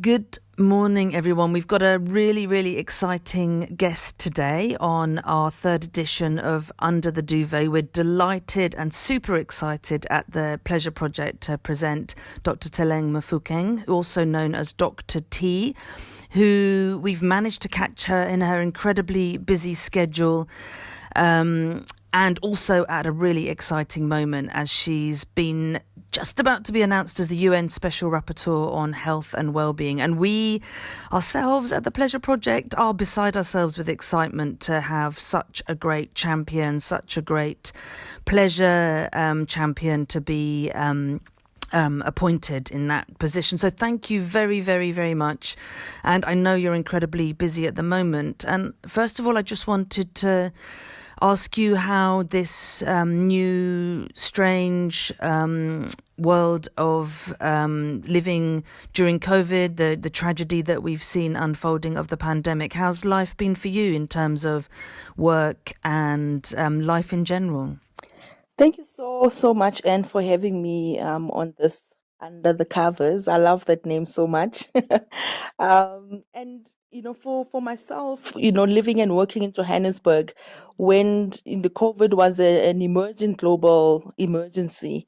Good morning, everyone. We've got a really, really exciting guest today on our third edition of Under the Duvet. We're delighted and super excited at the Pleasure Project to present Dr. Tlaleng Mofokeng, also known as Dr. T, who we've managed to catch her in her incredibly busy schedule. And also at a really exciting moment as she's been just about to be announced as the UN Special Rapporteur on Health and Wellbeing. And we ourselves at the Pleasure Project are beside ourselves with excitement to have such a great champion, such a great pleasure champion to be appointed in that position. So thank you very, very, very much. And I know you're incredibly busy at the moment. And first of all, I just wanted to ask you how this new, strange world of living during COVID, the tragedy that we've seen unfolding of the pandemic, how's life been for you in terms of work and life in general? Thank you so much, Anne, for having me on this Under the Covers. I love that name so much. And for myself, living and working in Johannesburg, when the COVID was an emerging global emergency,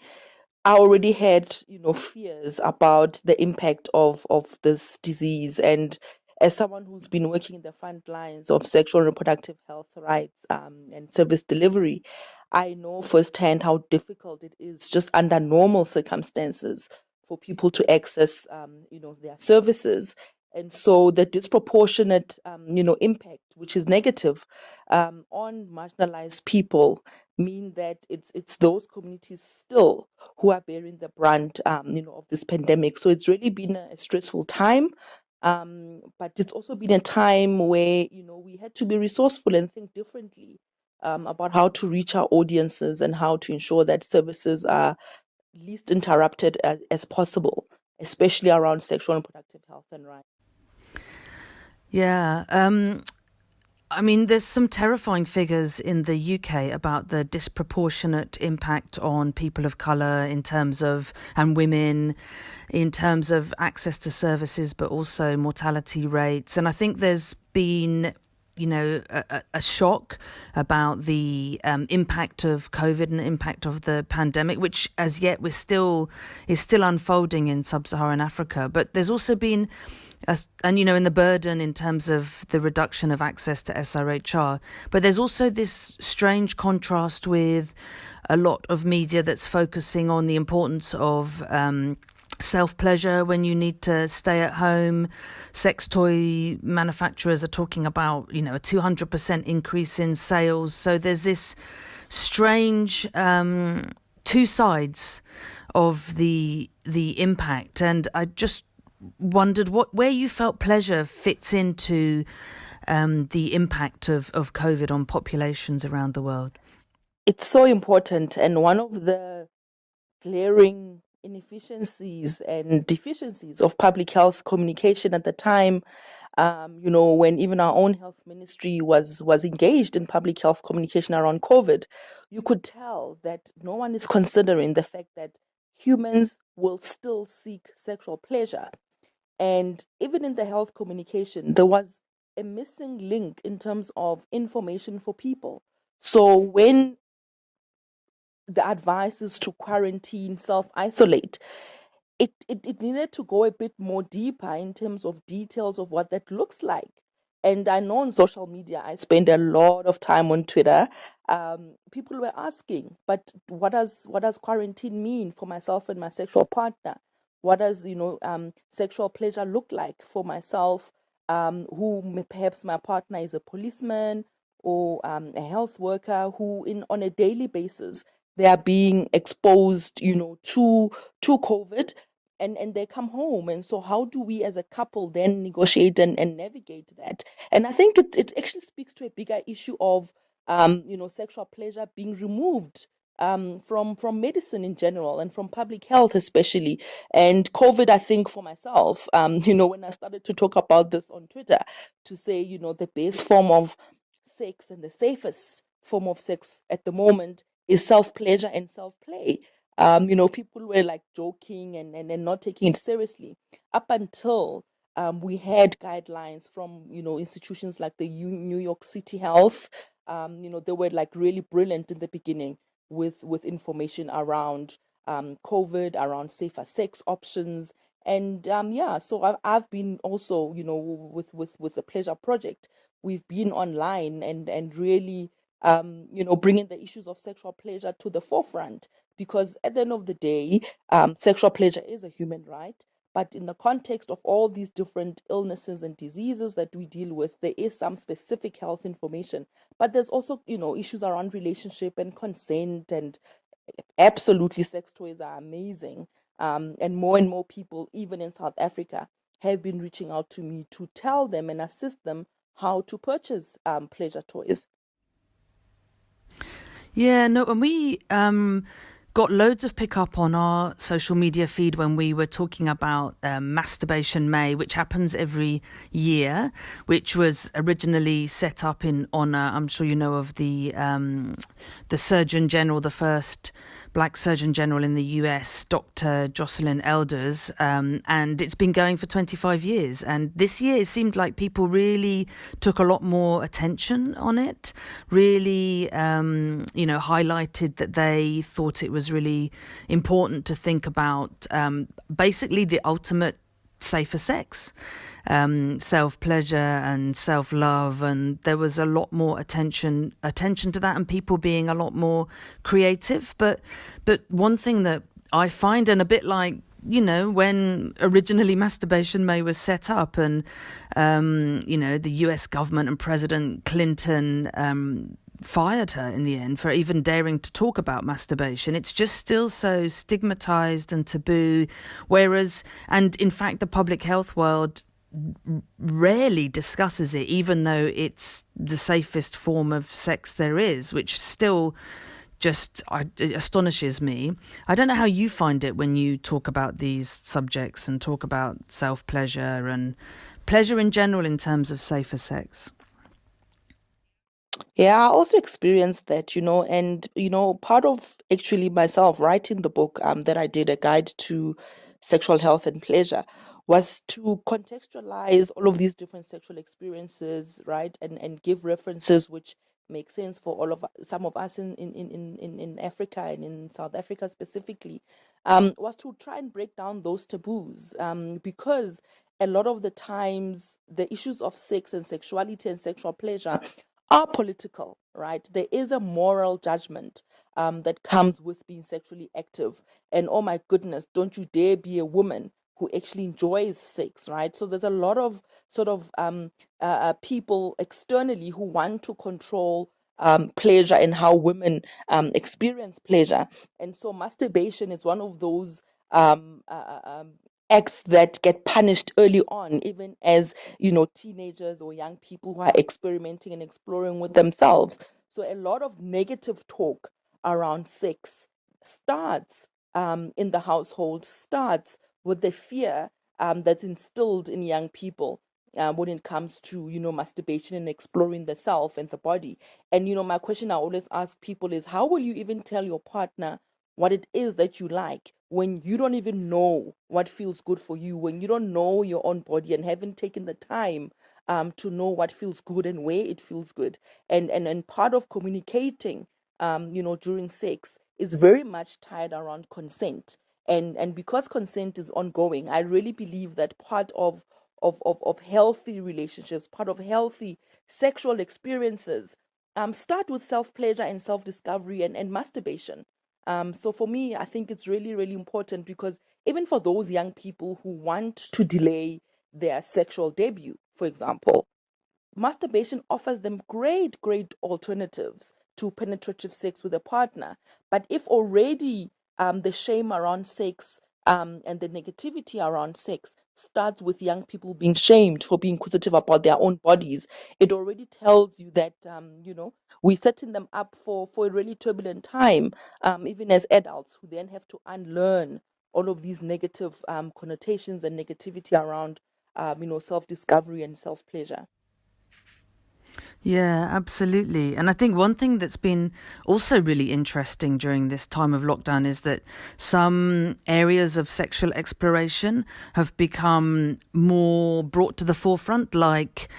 I already had fears about the impact of this disease. And as someone who's been working in the front lines of sexual and reproductive health rights and service delivery, I know firsthand how difficult it is just under normal circumstances for people to access their services. And so the disproportionate impact, which is negative on marginalized people, mean that it's those communities still who are bearing the brunt, of this pandemic. So it's really been a stressful time, but it's also been a time where we had to be resourceful and think differently about how to reach our audiences and how to ensure that services are least interrupted as possible, especially around sexual and reproductive health and rights. Yeah. I mean, there's some terrifying figures in the UK about the disproportionate impact on people of colour in terms of, and women, in terms of access to services, but also mortality rates. And I think there's been a shock about the impact of COVID and the impact of the pandemic, which as yet is still unfolding in sub-Saharan Africa. But there's also been in the burden in terms of the reduction of access to SRHR. But there's also this strange contrast with a lot of media that's focusing on the importance of self-pleasure when you need to stay at home. Sex toy manufacturers are talking about, a 200% increase in sales. So there's this strange two sides of the impact. And I just wondered where you felt pleasure fits into the impact of COVID on populations around the world. It's so important, and one of the glaring inefficiencies and deficiencies of public health communication at the time, when even our own health ministry was engaged in public health communication around COVID, you could tell that no one is considering the fact that humans will still seek sexual pleasure. And even in the health communication, there was a missing link in terms of information for people. So when the advice is to quarantine, self isolate, it needed to go a bit more deeper in terms of details of what that looks like. And I know on social media, I spend a lot of time on Twitter. People were asking, but what does quarantine mean for myself and my sexual partner? What does sexual pleasure look like for myself? Perhaps my partner is a policeman or a health worker who, in on a daily basis, they are being exposed, to COVID, and they come home. And so how do we as a couple then negotiate and navigate that? And I think it actually speaks to a bigger issue of sexual pleasure being removed from medicine in general and from public health especially. And COVID, I think for myself, when I started to talk about this on Twitter, to say, the base form of sex and the safest form of sex at the moment is self pleasure and self play. People were like joking and not taking it seriously up until We had guidelines from, institutions like the New York City Health. They were like really brilliant in the beginning with information around COVID, around safer sex options. And yeah, so I've been also, with the Pleasure Project, we've been online and really, bringing the issues of sexual pleasure to the forefront. Because at the end of the day, sexual pleasure is a human right. But in the context of all these different illnesses and diseases that we deal with, there is some specific health information. But there's also, issues around relationship and consent, and absolutely sex toys are amazing. And more people, even in South Africa, have been reaching out to me to tell them and assist them how to purchase pleasure toys. Yeah, no, and we got loads of pickup on our social media feed when we were talking about Masturbation May, which happens every year, which was originally set up in honor, I'm sure you know, of the Surgeon General, the first Black Surgeon General in the US, Dr. Jocelyn Elders, and it's been going for 25 years. And this year it seemed like people really took a lot more attention on it, really, highlighted that they thought it was really important to think about basically the ultimate safer sex, self-pleasure and self-love, and there was a lot more attention to that, and people being a lot more creative. But one thing that I find, and a bit like, when originally Masturbation May was set up, and the US government and President Clinton fired her in the end for even daring to talk about masturbation. It's just still so stigmatized and taboo, whereas, and in fact, the public health world rarely discusses it, even though it's the safest form of sex there is, which still just astonishes me. I don't know how you find it when you talk about these subjects and talk about self-pleasure and pleasure in general in terms of safer sex. Yeah, I also experienced that, and part of actually myself writing the book that I did, a guide to sexual health and pleasure, was to contextualize all of these different sexual experiences, right? And give references which make sense for some of us in Africa and in South Africa specifically, was to try and break down those taboos, because a lot of the times the issues of sex and sexuality and sexual pleasure are political, right? There is a moral judgment that comes with being sexually active. And oh my goodness, don't you dare be a woman who actually enjoys sex, right? So there's a lot of sort of people externally who want to control pleasure and how women experience pleasure. And so masturbation is one of those acts that get punished early on, even as teenagers or young people who are experimenting and exploring with themselves. So a lot of negative talk around sex starts in the household, starts with the fear that's instilled in young people when it comes to masturbation and exploring the self and the body. And my question I always ask people is, how will you even tell your partner what it is that you like when you don't even know what feels good for you, when you don't know your own body and haven't taken the time to know what feels good and where it feels good? And part of communicating, during sex is very much tied around consent. And because consent is ongoing, I really believe that part of healthy relationships, part of healthy sexual experiences, start with self pleasure and self discovery and masturbation. So for me, I think it's really, really important, because even for those young people who want to delay their sexual debut, for example, masturbation offers them great alternatives to penetrative sex with a partner. But if already the shame around sex and the negativity around sex starts with young people being shamed for being inquisitive about their own bodies, it already tells you that, we're setting them up for a really turbulent time, even as adults who then have to unlearn all of these negative connotations and negativity around, self discovery and self pleasure. Yeah, absolutely. And I think one thing that's been also really interesting during this time of lockdown is that some areas of sexual exploration have become more brought to the forefront, like,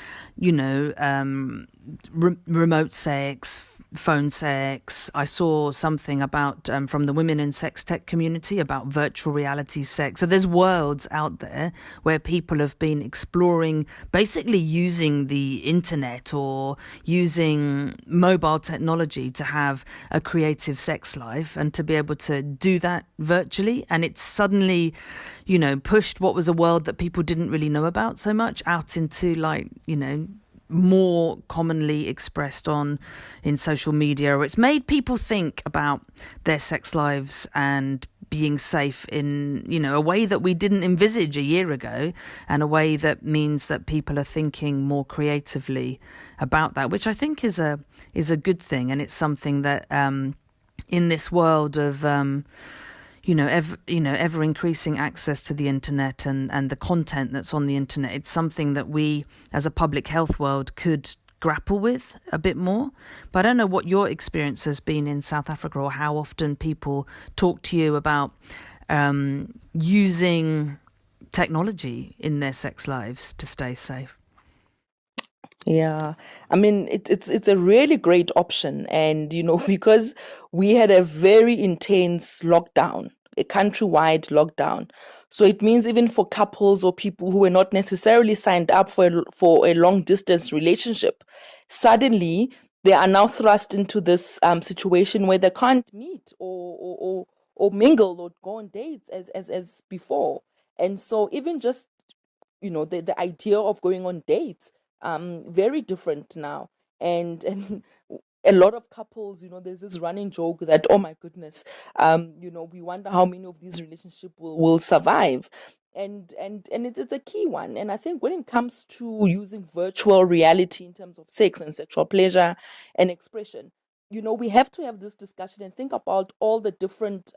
remote sex, phone sex. I saw something about from the women in sex tech community about virtual reality sex. So there's worlds out there where people have been exploring, basically using the internet or using mobile technology to have a creative sex life and to be able to do that virtually. And it's suddenly, pushed what was a world that people didn't really know about so much out into, like, more commonly expressed in social media, or it's made people think about their sex lives and being safe in a way that we didn't envisage a year ago, and a way that means that people are thinking more creatively about that, which I think is a good thing. And it's something that in this world of ever increasing access to the internet and the content that's on the internet, it's something that we as a public health world could grapple with a bit more. But I don't know what your experience has been in South Africa, or how often people talk to you about using technology in their sex lives to stay safe. Yeah, I mean it's a really great option, and because we had a very intense lockdown, a countrywide lockdown, so it means even for couples or people who were not necessarily signed up for a long distance relationship, suddenly they are now thrust into this situation where they can't meet or mingle or go on dates as before, and so even just the idea of going on dates very different now, and a lot of couples, there's this running joke that, oh my goodness, we wonder how many of these relationships will survive, and it's a key one. And I think when it comes to using virtual reality in terms of sex and sexual pleasure and expression, we have to have this discussion and think about all the different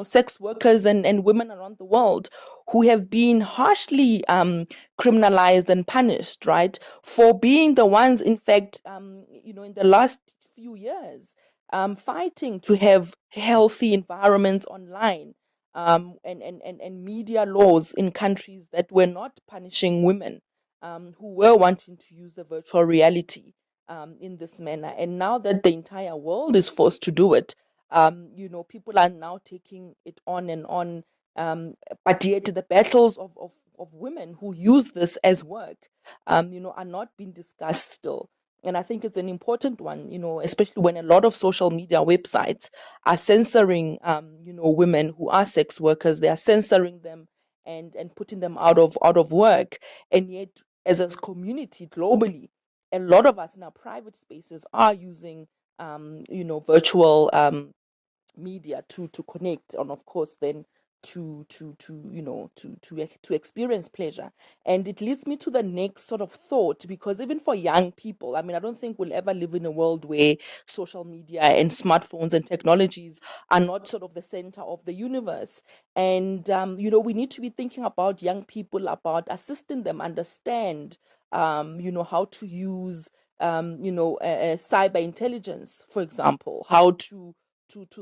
sex workers and women around the world who have been harshly criminalized and punished, right, for being the ones, in fact, in the last few years, fighting to have healthy environments online, and media laws in countries that were not punishing women who were wanting to use the virtual reality in this manner. And now that the entire world is forced to do it, people are now taking it on and on. But yet the battles of women who use this as work, are not being discussed still. And I think it's an important one, especially when a lot of social media websites are censoring, women who are sex workers. They are censoring them and putting them out of work. And yet, as a community globally, a lot of us in our private spaces are using, virtual media to connect, and of course then to experience pleasure. And it leads me to the next sort of thought, because even for young people, I mean, I don't think we'll ever live in a world where social media and smartphones and technologies are not sort of the center of the universe. And we need to be thinking about young people, about assisting them understand how to use cyber intelligence, for example, how to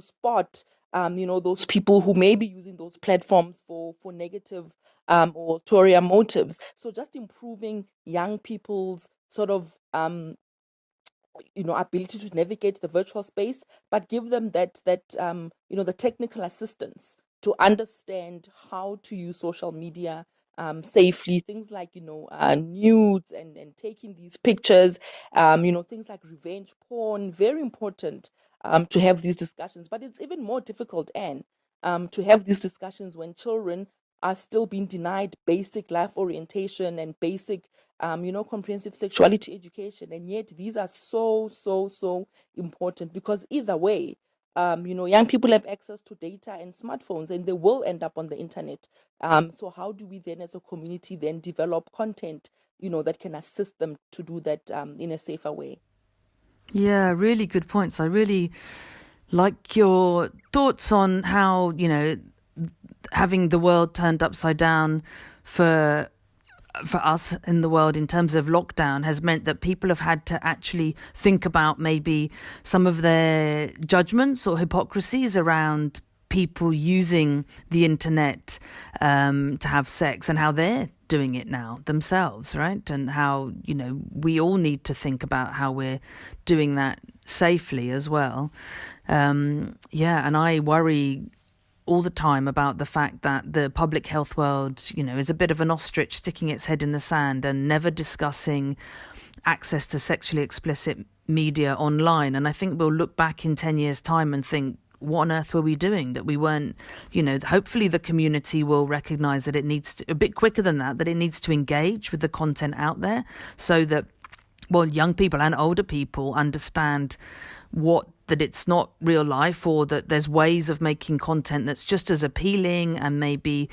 spot those people who may be using those platforms for negative or ulterior motives. So just improving young people's sort of ability to navigate the virtual space, but give them the technical assistance to understand how to use social media safely. Things like nudes and taking these pictures, things like revenge porn. Very important to have these discussions, but it's even more difficult, and to have these discussions when children are still being denied basic life orientation and basic comprehensive sexuality education. And yet these are so important, because either way, young people have access to data and smartphones, and they will end up on the internet. So how do we then as a community then develop content, that can assist them to do that in a safer way? Yeah, really good points. I really like your thoughts on how, having the world turned upside down for for us in the world in terms of lockdown has meant that people have had to actually think about maybe some of their judgments or hypocrisies around people using the internet to have sex and how they're doing it now themselves, right? And how, we all need to think about how we're doing that safely as well. And I worry all the time about the fact that the public health world, is a bit of an ostrich sticking its head in the sand and never discussing access to sexually explicit media online. And I think we'll look back in 10 years' time and think, what on earth were we doing that we weren't, hopefully the community will recognize that it needs to, a bit quicker than that it needs to engage with the content out there so that, young people and older people understand that it's not real life, or that there's ways of making content that's just as appealing and maybe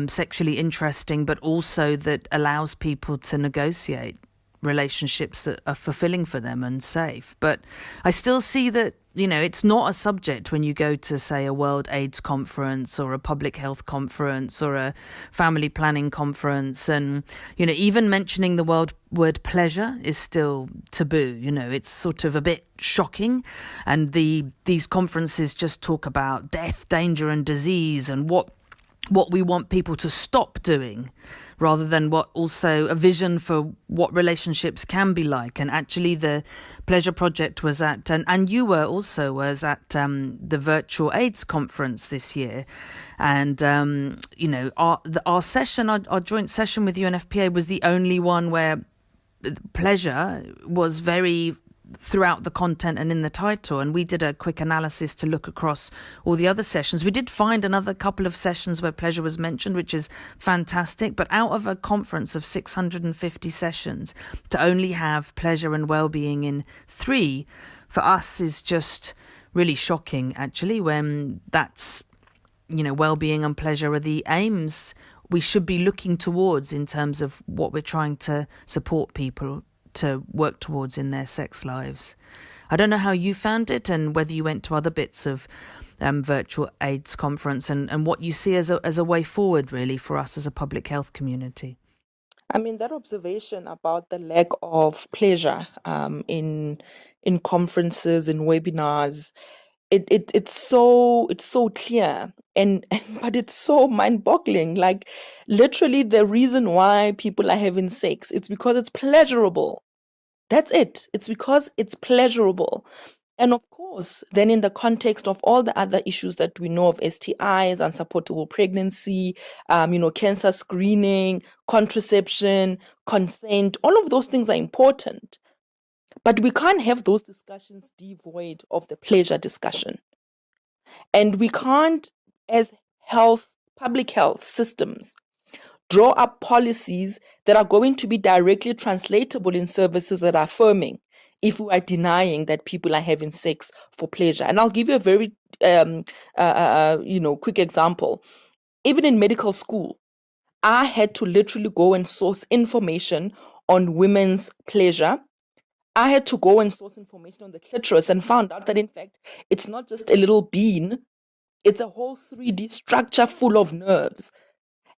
sexually interesting, but also that allows people to negotiate relationships that are fulfilling for them and safe. But I still see that, it's not a subject when you go to, say, a World AIDS conference or a public health conference or a family planning conference. And, even mentioning the word pleasure is still taboo. It's sort of a bit shocking. And these conferences just talk about death, danger and disease and what we want people to stop doing, rather than what also a vision for what relationships can be like. And actually the Pleasure Project was at, and you was at the virtual AIDS conference this year. And, our session, our joint session with UNFPA was the only one where pleasure was very throughout the content and in the title, and we did a quick analysis to look across all the other sessions. We did find another couple of sessions where pleasure was mentioned, which is fantastic, but out of a conference of 650 sessions, to only have pleasure and well-being in 3 for us is just really shocking, actually, when that's, well-being and pleasure are the aims we should be looking towards in terms of what we're trying to support people to work towards in their sex lives. I don't know how you found it, and whether you went to other bits of virtual AIDS conference, and what you see as a way forward, really, for us as a public health community. I mean, that observation about the lack of pleasure in conferences and webinars, it's so clear, and but it's so mind-boggling. Like, literally, the reason why people are having sex, it's because it's pleasurable. That's it. It's because it's pleasurable. And of course, then in the context of all the other issues that we know of, STIs, unsupportable pregnancy, cancer screening, contraception, consent, all of those things are important. But we can't have those discussions devoid of the pleasure discussion. And we can't, as public health systems, draw up policies that are going to be directly translatable in services that are affirming if we are denying that people are having sex for pleasure. And I'll give you a very quick example. Even in medical school, I had to literally go and source information on women's pleasure. I had to go and source information on the clitoris and found out that, in fact, it's not just a little bean, it's a whole 3D structure full of nerves.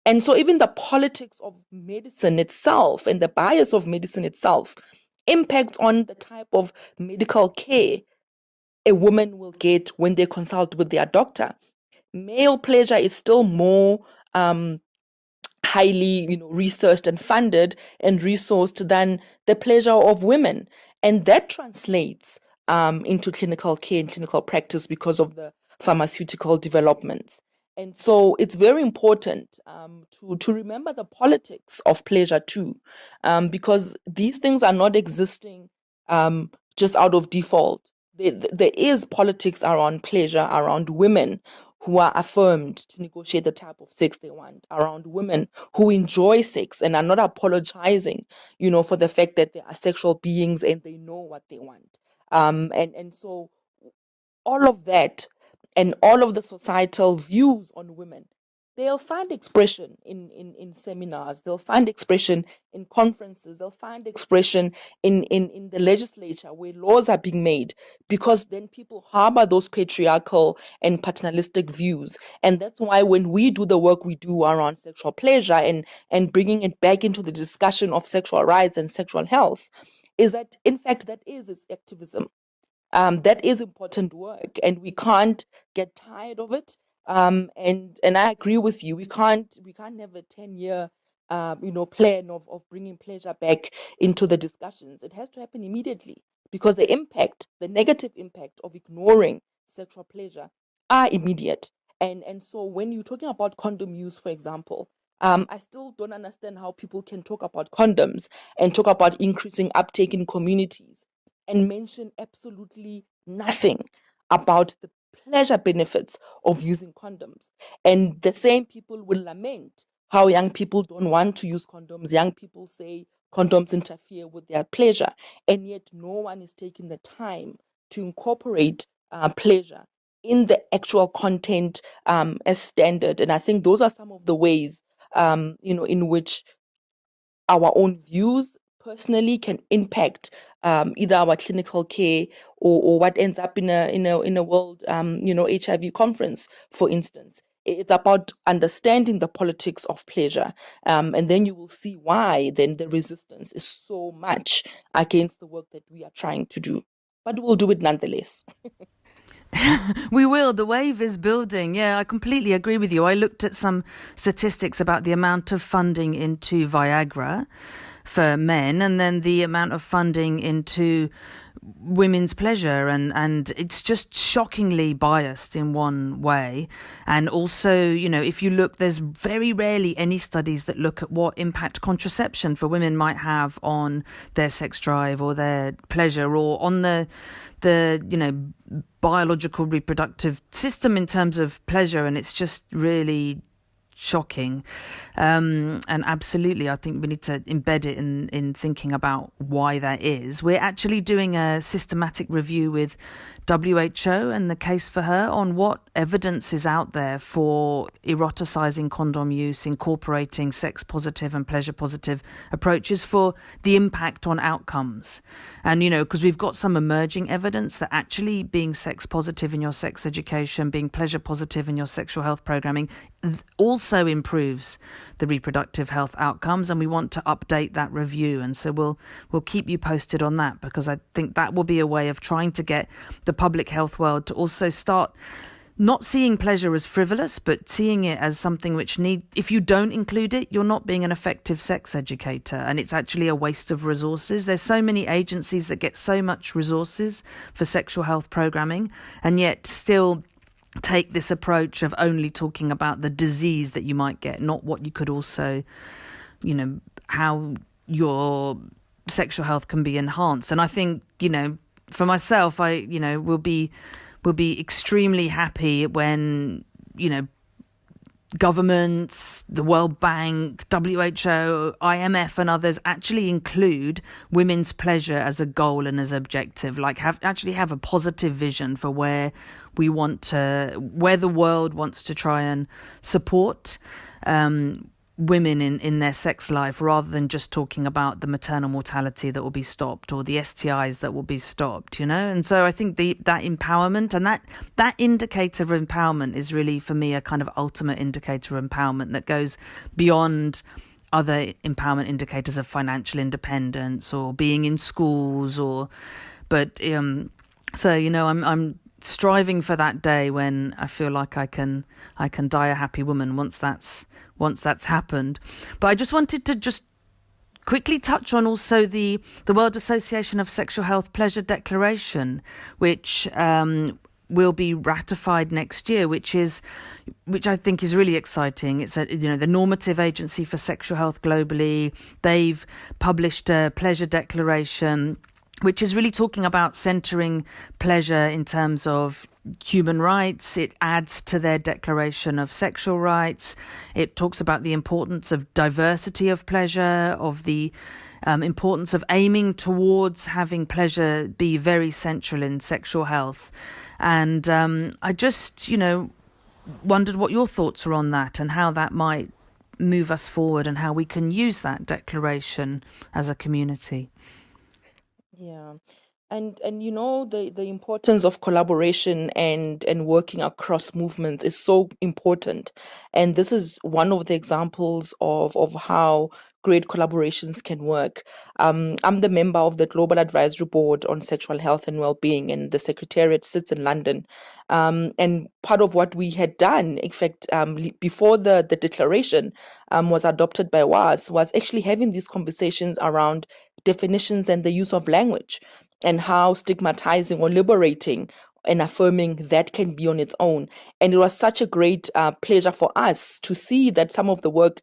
And so even the politics of medicine itself and the bias of medicine itself impacts on the type of medical care a woman will get when they consult with their doctor. Male pleasure is still more highly researched and funded and resourced than the pleasure of women. And that translates into clinical care and clinical practice because of the pharmaceutical developments. And so it's very important to remember the politics of pleasure too, because these things are not existing just out of default. There is politics around pleasure, around women who are affirmed to negotiate the type of sex they want, around women who enjoy sex and are not apologizing, for the fact that they are sexual beings and they know what they want. And so all of that and all of the societal views on women, they'll find expression in seminars, they'll find expression in conferences, they'll find expression in the legislature where laws are being made, because then people harbor those patriarchal and paternalistic views. And that's why when we do the work we do around sexual pleasure and bringing it back into the discussion of sexual rights and sexual health, is that in fact that is its activism. That is important work, and we can't get tired of it. And I agree with you. We can't have a 10-year plan of bringing pleasure back into the discussions. It has to happen immediately, because the negative impact of ignoring sexual pleasure are immediate. And so when you're talking about condom use, for example, I still don't understand how people can talk about condoms and talk about increasing uptake in communities and mention absolutely nothing about the pleasure benefits of using condoms. And the same people will lament how young people don't want to use condoms. Young people say condoms interfere with their pleasure, and yet no one is taking the time to incorporate pleasure in the actual content as standard. And I think those are some of the ways in which our own views personally can impact either our clinical care or what ends up in a world HIV conference, for instance. It's about understanding the politics of pleasure, and then you will see why then the resistance is so much against the work that we are trying to do. But we'll do it nonetheless. We will. The wave is building. Yeah, I completely agree with you. I looked at some statistics about the amount of funding into Viagra for men, and then the amount of funding into women's pleasure, and it's just shockingly biased in one way. And also, if you look, there's very rarely any studies that look at what impact contraception for women might have on their sex drive or their pleasure, or on the biological reproductive system in terms of pleasure. And it's just really shocking. And absolutely, I think we need to embed it in thinking about why that is. We're actually doing a systematic review with WHO and the case for her on what evidence is out there for eroticizing condom use, incorporating sex positive and pleasure positive approaches for the impact on outcomes. And, because we've got some emerging evidence that actually being sex positive in your sex education, being pleasure positive in your sexual health programming also improves the reproductive health outcomes, and we want to update that review. And so we'll keep you posted on that, because I think that will be a way of trying to get the public health world to also start not seeing pleasure as frivolous, but seeing it as something which if you don't include it, you're not being an effective sex educator, and it's actually a waste of resources. There's so many agencies that get so much resources for sexual health programming, and yet still take this approach of only talking about the disease that you might get, not what you could also, how your sexual health can be enhanced. And I think, for myself, I will be extremely happy when, governments, the World Bank, WHO, IMF and others actually include women's pleasure as a goal and as objective, have a positive vision for where the world wants to try and support women in their sex life, rather than just talking about the maternal mortality that will be stopped or the STIs that will be stopped, And so I think that empowerment and that indicator of empowerment is really, for me, a kind of ultimate indicator of empowerment that goes beyond other empowerment indicators of financial independence or being in schools I'm striving for that day when I feel like I can die a happy woman once that's happened. But I just wanted to just quickly touch on also the World Association of Sexual Health Pleasure Declaration, which will be ratified next year, which I think is really exciting. It's the normative agency for sexual health globally. They've published a pleasure declaration, which is really talking about centering pleasure in terms of human rights. It adds to their declaration of sexual rights. It talks about the importance of diversity of pleasure, of the importance of aiming towards having pleasure be very central in sexual health. And I just, wondered what your thoughts were on that and how that might move us forward and how we can use that declaration as a community. Yeah. And the importance of collaboration and working across movements is so important. And this is one of the examples of how great collaborations can work. I'm the member of the Global Advisory Board on Sexual Health and Wellbeing, and the Secretariat sits in London. And part of what we had done, in fact, before the declaration was adopted by WAS, was actually having these conversations around definitions and the use of language, and how stigmatizing or liberating and affirming that can be on its own. And it was such a great pleasure for us to see that some of the work,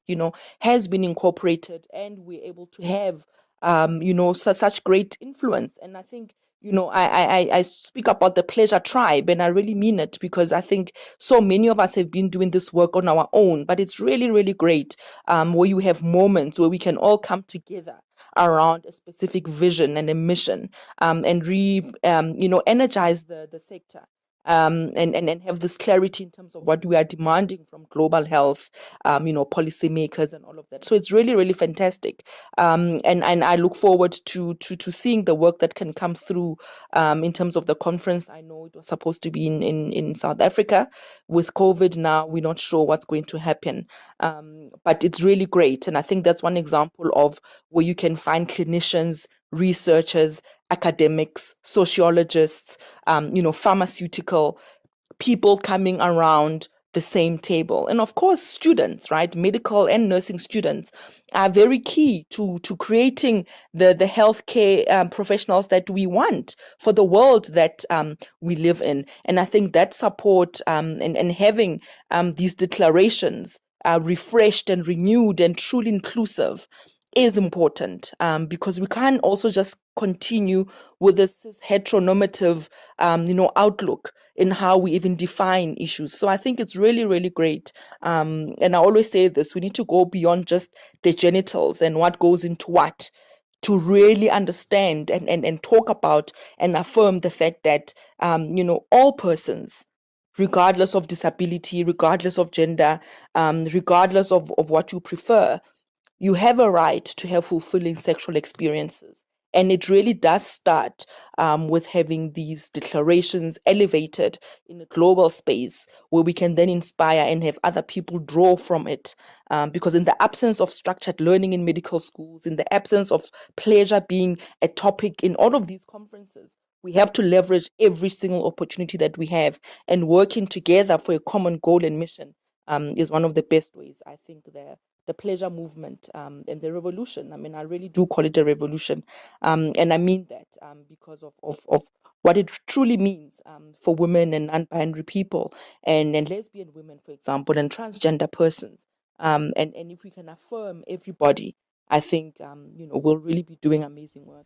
has been incorporated, and we're able to have, such great influence. And I think, I speak about the pleasure tribe, and I really mean it, because I think so many of us have been doing this work on our own, but it's really, really great where you have moments where we can all come together around a specific vision and a mission, and energize the sector, and have this clarity in terms of what we are demanding from global health, policymakers and all of that. So it's really, really fantastic. And I look forward to seeing the work that can come through in terms of the conference. I know it was supposed to be in South Africa. With COVID now, we're not sure what's going to happen. But it's really great. And I think that's one example of where you can find clinicians, researchers, academics, sociologists, pharmaceutical people coming around the same table. And of course, students, right? Medical and nursing students are very key to creating the healthcare professionals that we want for the world that we live in. And I think that support and having these declarations refreshed and renewed and truly inclusive is important, because we can't also just continue with this heteronormative, outlook in how we even define issues. So I think it's really, really great. And I always say this, we need to go beyond just the genitals and what goes into what, to really understand and talk about and affirm the fact that, all persons, regardless of disability, regardless of gender, regardless of what you prefer, you have a right to have fulfilling sexual experiences. And it really does start with having these declarations elevated in a global space where we can then inspire and have other people draw from it. Because in the absence of structured learning in medical schools, in the absence of pleasure being a topic in all of these conferences, we have to leverage every single opportunity that we have, and working together for a common goal and mission is one of the best ways. I think the pleasure movement and the revolution. I mean, I really do call it a revolution. And I mean that because of what it truly means for women and non-binary people, and lesbian women, for example, and transgender persons. And if we can affirm everybody, I think, we'll really be doing amazing work.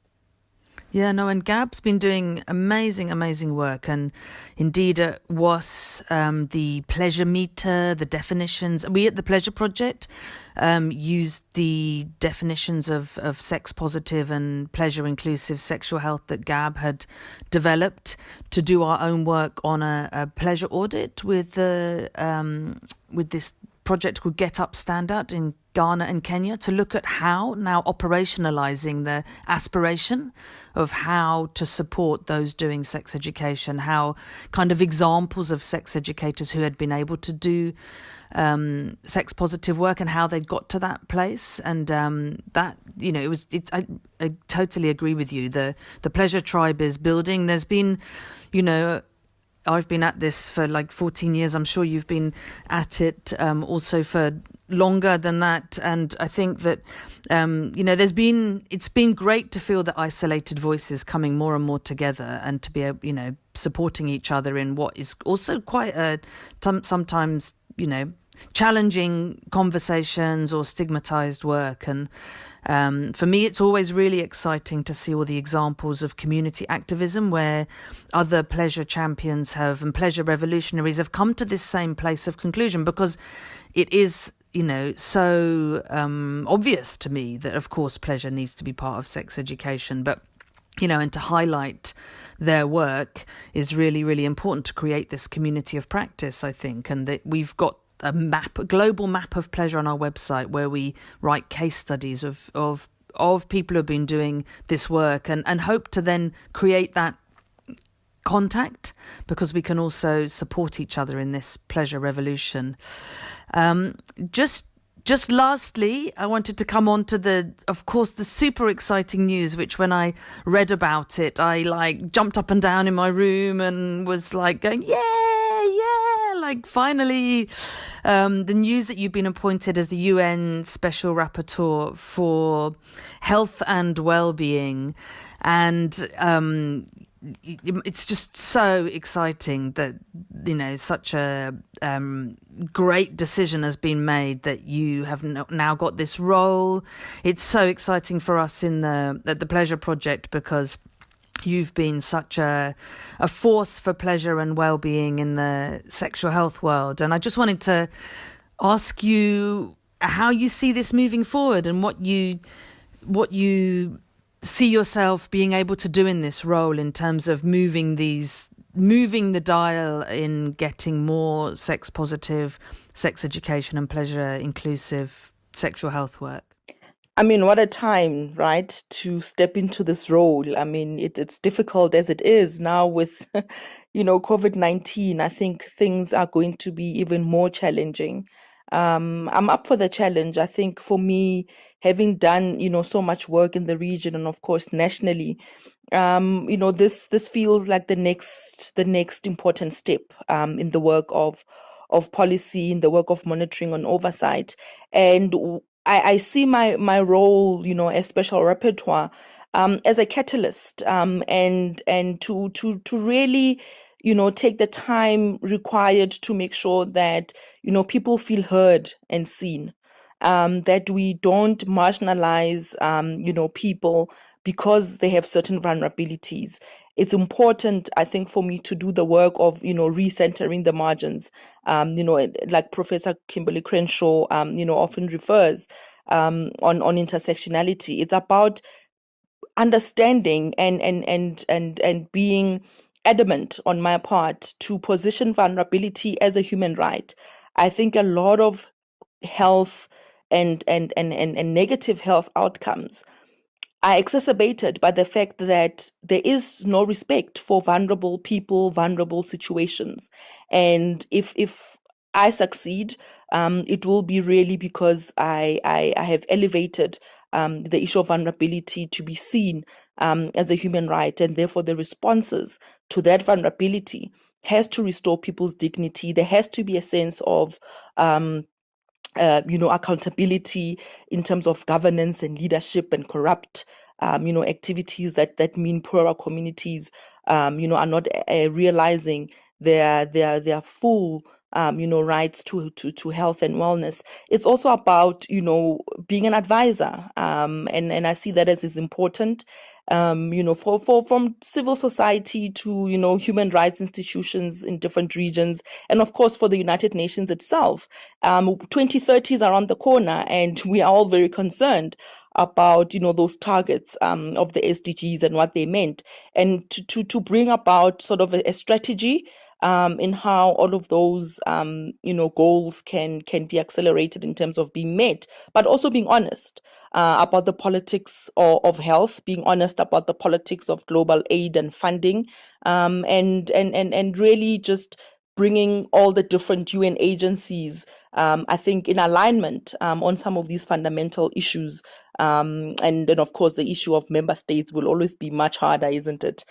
Yeah, no, and Gab's been doing amazing work. And indeed, it was the pleasure meter, the definitions. We at the Pleasure Project used the definitions of sex positive and pleasure inclusive sexual health that Gab had developed to do our own work on a pleasure audit with this project called Get Up Stand Out in Ghana and Kenya, to look at how now operationalizing the aspiration of how to support those doing sex education, how kind of examples of sex educators who had been able to do sex positive work and how they'd got to that place. And that, I totally agree with you. The Pleasure Tribe is building. There's been, I've been at this for like 14 years. I'm sure you've been at it also for longer than that. And I think that, it's been great to feel the isolated voices coming more and more together, and to be, supporting each other in what is also quite sometimes, challenging conversations or stigmatized work. And for me, it's always really exciting to see all the examples of community activism where other pleasure champions and pleasure revolutionaries have come to this same place of conclusion, because it is, so obvious to me that, of course, pleasure needs to be part of sex education. But and to highlight their work is really, really important to create this community of practice, I think. And that we've got a global map of pleasure on our website where we write case studies of people who have been doing this work, and hope to then create that contact, because we can also support each other in this pleasure revolution. Just lastly, I wanted to come on to the super exciting news, which when I read about it, I jumped up and down in my room and was going, yeah, finally, the news that you've been appointed as the UN Special Rapporteur for Health and Wellbeing. And it's just so exciting that such a great decision has been made, that you have now got this role. It's so exciting for us at the Pleasure Project, because you've been such a force for pleasure and well-being in the sexual health world. And I just wanted to ask you how you see this moving forward, and what you see yourself being able to do in this role in terms of moving the dial in getting more sex positive, sex education and pleasure inclusive sexual health work. I mean, what a time, right, to step into this role. I mean, it's difficult as it is now with, COVID-19. I think things are going to be even more challenging. I'm up for the challenge. I think for me, having done, so much work in the region and of course nationally, this feels like the next important step in the work of policy, in the work of monitoring and oversight. And I see my role, as special rapporteur, as a catalyst, and to really, take the time required to make sure that, people feel heard and seen, that we don't marginalize, people because they have certain vulnerabilities. It's important, I think, for me to do the work of, recentering the margins, like Professor Kimberly Crenshaw, often refers on intersectionality. It's about understanding and being adamant on my part to position vulnerability as a human right. I think a lot of health and negative health outcomes are exacerbated by the fact that there is no respect for vulnerable people, vulnerable situations. And if I succeed, it will be really because I have elevated the issue of vulnerability to be seen as a human right, and therefore the responses to that vulnerability has to restore people's dignity. There has to be a sense of accountability in terms of governance and leadership, and corrupt, activities that mean poorer communities, are not realizing their full, rights to health and wellness. It's also about, being an advisor, and I see that as important, from civil society to, human rights institutions in different regions, and of course for the United Nations itself. 2030 is around the corner, and we are all very concerned about, those targets of the SDGs and what they meant, and to bring about sort of a strategy in how all of those goals can be accelerated in terms of being met, but also being honest about the politics of health, being honest about the politics of global aid and funding, and really just bringing all the different UN agencies, I think, in alignment on some of these fundamental issues. And then, of course, the issue of member states will always be much harder, isn't it?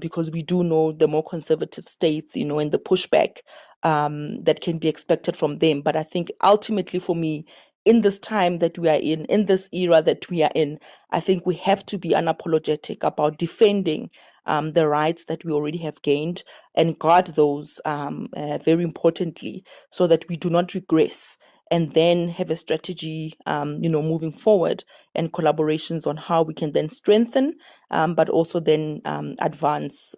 Because we do know the more conservative states, and the pushback that can be expected from them. But I think ultimately for me, in this time that we are in this era that we are in, I think we have to be unapologetic about defending the rights that we already have gained, and guard those very importantly, so that we do not regress, and then have a strategy, moving forward, and collaborations on how we can then strengthen, but also then advance,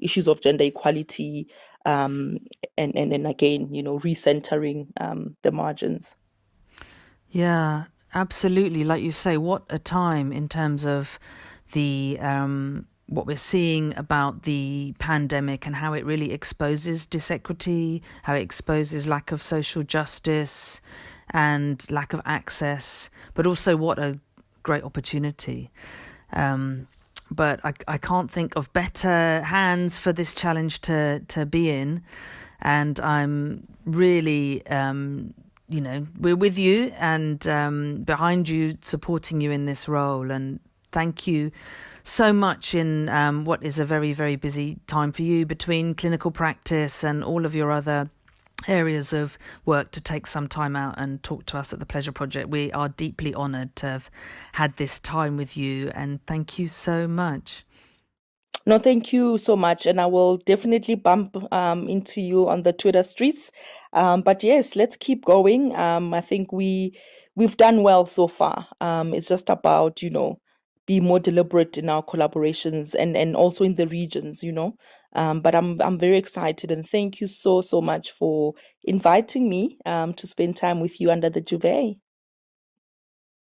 issues of gender equality, and again, recentering the margins. Yeah, absolutely. Like you say, what a time in terms of the what we're seeing about the pandemic and how it really exposes disequity, how it exposes lack of social justice and lack of access, but also what a great opportunity. But I can't think of better hands for this challenge to be in. And I'm really, we're with you and behind you, supporting you in this role. And thank you so much in what is a very, very busy time for you between clinical practice and all of your other areas of work, to take some time out and talk to us at the Pleasure Project. We are deeply honoured to have had this time with you, and thank you so much. No, thank you so much. And I will definitely bump into you on the Twitter streets. But yes, let's keep going. I think we've done well so far. It's just about, be more deliberate in our collaborations and also in the regions, But I'm very excited, and thank you so much for inviting me to spend time with you under the duvet.